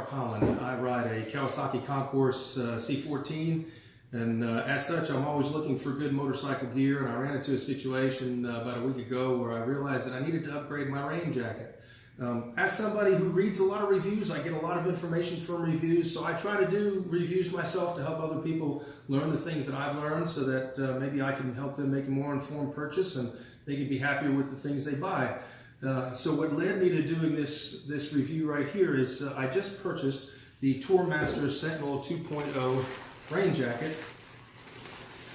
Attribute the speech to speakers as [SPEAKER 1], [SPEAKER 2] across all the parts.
[SPEAKER 1] Mark Holland. I ride a Kawasaki Concourse C14, and as such I'm always looking for good motorcycle gear, and I ran into a situation about a week ago where I realized that I needed to upgrade my rain jacket. As somebody who reads a lot of reviews, I get a lot of information from reviews, so I try to do reviews myself to help other people learn the things that I've learned so that maybe I can help them make a more informed purchase and they can be happier with the things they buy. So what led me to doing this review right here is I just purchased the Tourmaster Sentinel 2.0 rain jacket.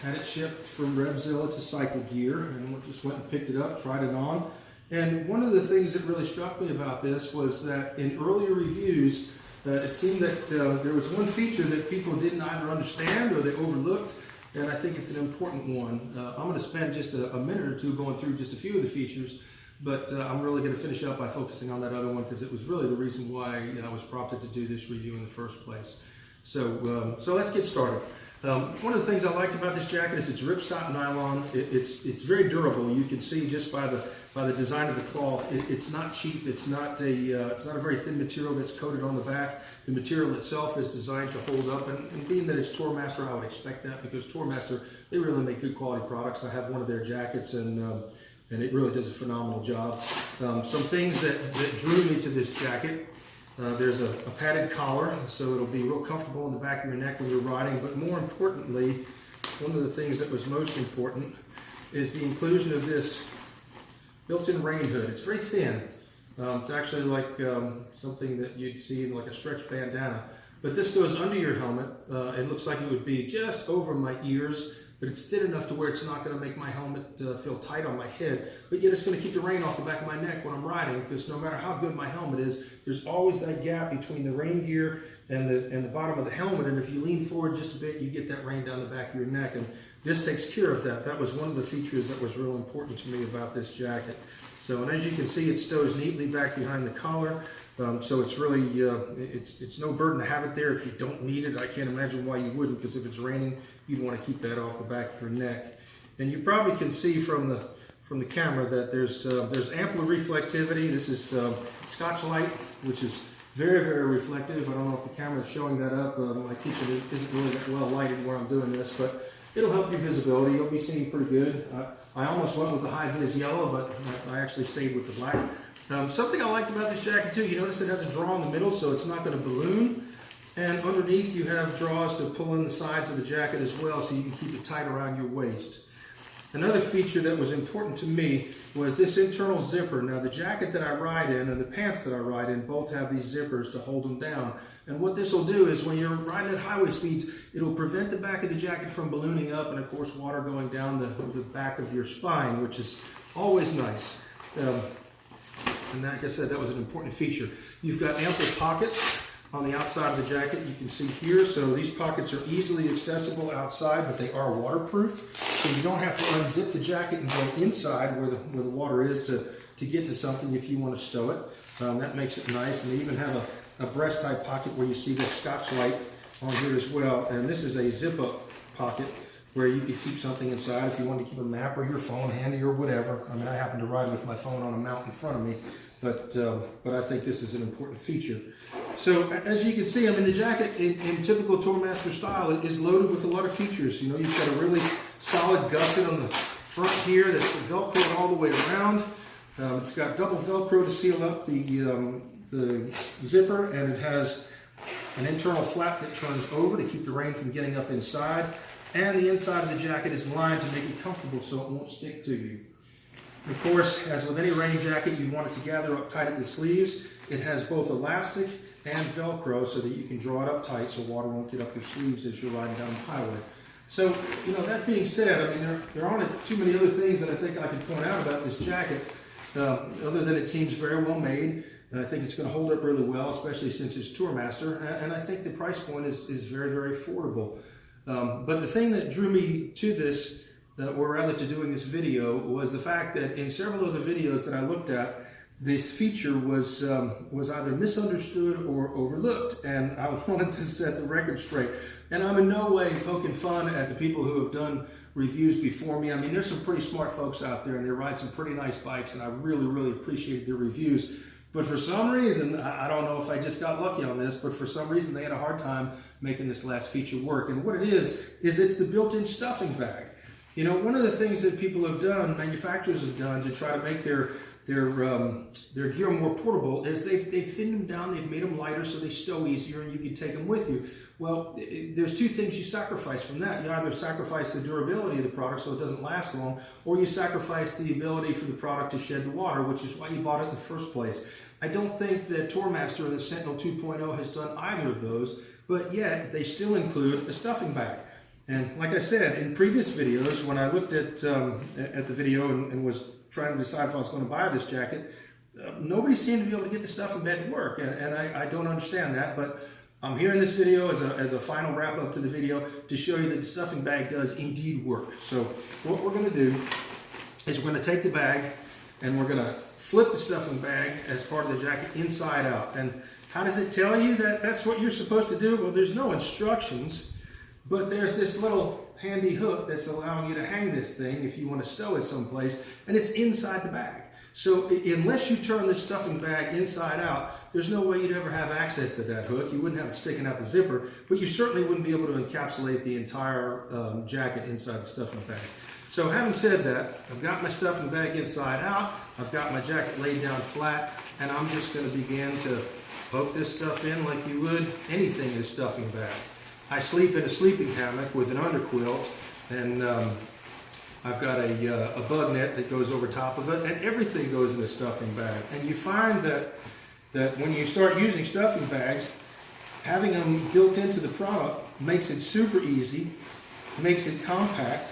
[SPEAKER 1] Had it shipped from Revzilla to Cycle Gear, and just went and picked it up, tried it on. And one of the things that really struck me about this was that in earlier reviews, it seemed that there was one feature that people didn't either understand or they overlooked, and I think it's an important one. I'm going to spend just a minute or two going through just a few of the features, but I'm really going to finish up by focusing on that other one because it was really the reason why I was prompted to do this review in the first place. So let's get started. One of the things I liked about this jacket is it's ripstop nylon. It's very durable. You can see just by the design of the cloth. It's not cheap. It's not a very thin material that's coated on the back. The material itself is designed to hold up, and being that it's Tourmaster, I would expect that because Tourmaster, they really make good quality products. I have one of their jackets, and it really does a phenomenal job. Some things that drew me to this jacket. There's a padded collar, so it'll be real comfortable in the back of your neck when you're riding, but more importantly, one of the things that was most important is the inclusion of this built-in rain hood. It's very thin. It's actually like something that you'd see in like a stretch bandana, but this goes under your helmet. It looks like it would be just over my ears, but it's thin enough to where it's not going to make my helmet feel tight on my head, but yet it's going to keep the rain off the back of my neck when I'm riding, because no matter how good my helmet is, there's always that gap between the rain gear and the bottom of the helmet, and if you lean forward just a bit, you get that rain down the back of your neck, and this takes care of that. That was one of the features that was real important to me about this jacket. So, and as you can see, it stows neatly back behind the collar. So it's really, it's no burden to have it there if you don't need it. I can't imagine why you wouldn't, because if it's raining, you'd want to keep that off the back of your neck. And you probably can see from the camera that there's ample reflectivity. This is Scotch light, which is very, very reflective. I don't know if the camera is showing that up. My kitchen isn't really that well lighted where I'm doing this, but it'll help your visibility. You'll be seeing pretty good. I almost went with the high-vis yellow, but I actually stayed with the black. Something I liked about this jacket too, you notice it has a draw in the middle, so it's not going to balloon. And underneath you have draws to pull in the sides of the jacket as well, so you can keep it tight around your waist. Another feature that was important to me was this internal zipper. Now the jacket that I ride in and the pants that I ride in both have these zippers to hold them down. And what this will do is when you're riding at highway speeds, it'll prevent the back of the jacket from ballooning up and of course water going down the back of your spine, which is always nice. And like I said, that was an important feature. You've got ample pockets on the outside of the jacket, you can see here. So these pockets are easily accessible outside, but they are waterproof. So you don't have to unzip the jacket and go inside where the water is to get to something if you want to stow it. That makes it nice. And they even have a breast type pocket where you see this Scotch light on here as well. And this is a zip up pocket where you could keep something inside if you want to keep a map or your phone handy or whatever. I mean, I happen to ride with my phone on a mount in front of me, but I think this is an important feature. So as you can see, I mean, the jacket in typical Tourmaster style is loaded with a lot of features. You know, you've got a really solid gusset on the front here that's Velcroed all the way around. It's got double Velcro to seal up the zipper, and it has an internal flap that turns over to keep the rain from getting up inside. And the inside of the jacket is lined to make it comfortable so it won't stick to you. Of course, as with any rain jacket, you want it to gather up tight at the sleeves. It has both elastic and Velcro so that you can draw it up tight so water won't get up your sleeves as you're riding down the highway. So, you know, that being said, I mean, there aren't too many other things that I think I could point out about this jacket, other than it seems very well made. And I think it's going to hold up really well, especially since it's Tourmaster. And I think the price point is very, very affordable. But the thing that drew me to this, or rather to doing this video, was the fact that in several other videos that I looked at, this feature was either misunderstood or overlooked, and I wanted to set the record straight. And I'm in no way poking fun at the people who have done reviews before me. I mean, there's some pretty smart folks out there, and they ride some pretty nice bikes, and I really, really appreciate their reviews. But for some reason, I don't know if I just got lucky on this, but for some reason they had a hard time making this last feature work. And what it is it's the built-in stuffing bag. You know, one of the things that people have done, manufacturers have done to try to make their gear more portable is they've thinned them down, they've made them lighter so they stow easier and you can take them with you. Well, there's two things you sacrifice from that. You either sacrifice the durability of the product so it doesn't last long, or you sacrifice the ability for the product to shed the water, which is why you bought it in the first place. I don't think that Tourmaster or the Sentinel 2.0 has done either of those, but yet they still include a stuffing bag. And like I said, in previous videos, when I looked at the video and was trying to decide if I was going to buy this jacket, nobody seemed to be able to get the stuffing bag to work, and I don't understand that, but I'm here in this video as a final wrap up to the video to show you that the stuffing bag does indeed work. So what we're going to do is we're going to take the bag and we're going to flip the stuffing bag as part of the jacket inside out. And how does it tell you that that's what you're supposed to do? Well, there's no instructions, but there's this little handy hook that's allowing you to hang this thing if you want to stow it someplace, and it's inside the bag. So unless you turn this stuffing bag inside out, there's no way you'd ever have access to that hook. You wouldn't have it sticking out the zipper, but you certainly wouldn't be able to encapsulate the entire jacket inside the stuffing bag. So having said that, I've got my stuffing bag inside out, I've got my jacket laid down flat, and I'm just going to begin to poke this stuff in like you would anything in a stuffing bag. I sleep in a sleeping hammock with an underquilt, and I've got a bug net that goes over top of it, and everything goes in a stuffing bag. And you find that when you start using stuffing bags, having them built into the product makes it super easy, makes it compact,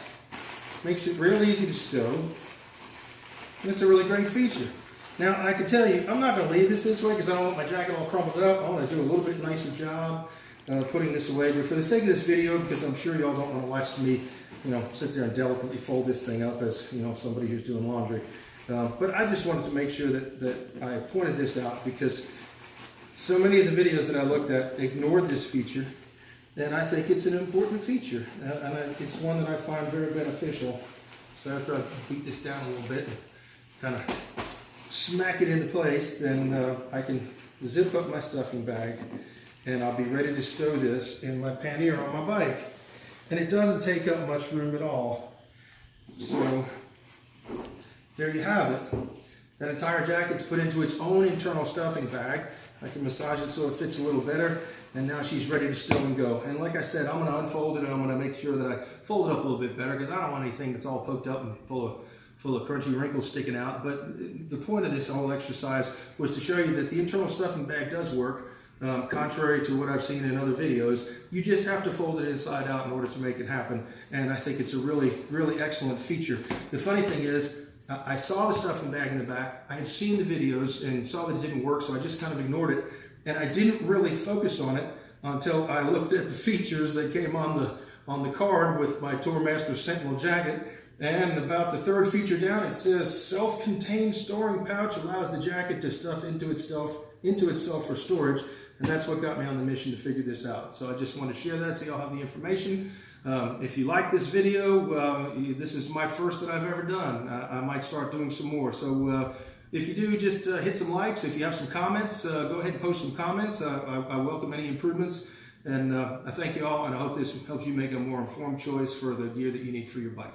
[SPEAKER 1] makes it real easy to stow, and it's a really great feature. Now, I can tell you, I'm not going to leave this way because I don't want my jacket all crumpled up. I want to do a little bit nicer job putting this away. But for the sake of this video, because I'm sure y'all don't want to watch me, sit there and delicately fold this thing up as, somebody who's doing laundry. But I just wanted to make sure that I pointed this out because so many of the videos that I looked at ignored this feature, and I think it's an important feature, and it's one that I find very beneficial. So after I beat this down a little bit and kind of smack it into place, then I can zip up my stuffing bag and I'll be ready to stow this in my pannier on my bike. And it doesn't take up much room at all. So there you have it. That entire jacket's put into its own internal stuffing bag. I can massage it so it fits a little better, and now she's ready to stow and go. And like I said, I'm going to unfold it and I'm going to make sure that I fold it up a little bit better because I don't want anything that's all poked up and full of crunchy wrinkles sticking out. But the point of this whole exercise was to show you that the internal stuffing bag does work. Contrary to what I've seen in other videos, you just have to fold it inside out in order to make it happen. And I think it's a really, really excellent feature. The funny thing is, I saw the stuffing bag in the back. I had seen the videos and saw that it didn't work, so I just kind of ignored it. And I didn't really focus on it until I looked at the features that came on the card with my Tourmaster Sentinel jacket. And about the third feature down, it says self-contained storing pouch allows the jacket to stuff into itself for storage. And that's what got me on the mission to figure this out. So I just want to share that so y'all have the information. If you like this video, this is my first that I've ever done. I might start doing some more. So if you do, just hit some likes. If you have some comments, go ahead and post some comments. I welcome any improvements. And I thank you all, and I hope this helps you make a more informed choice for the gear that you need for your bike.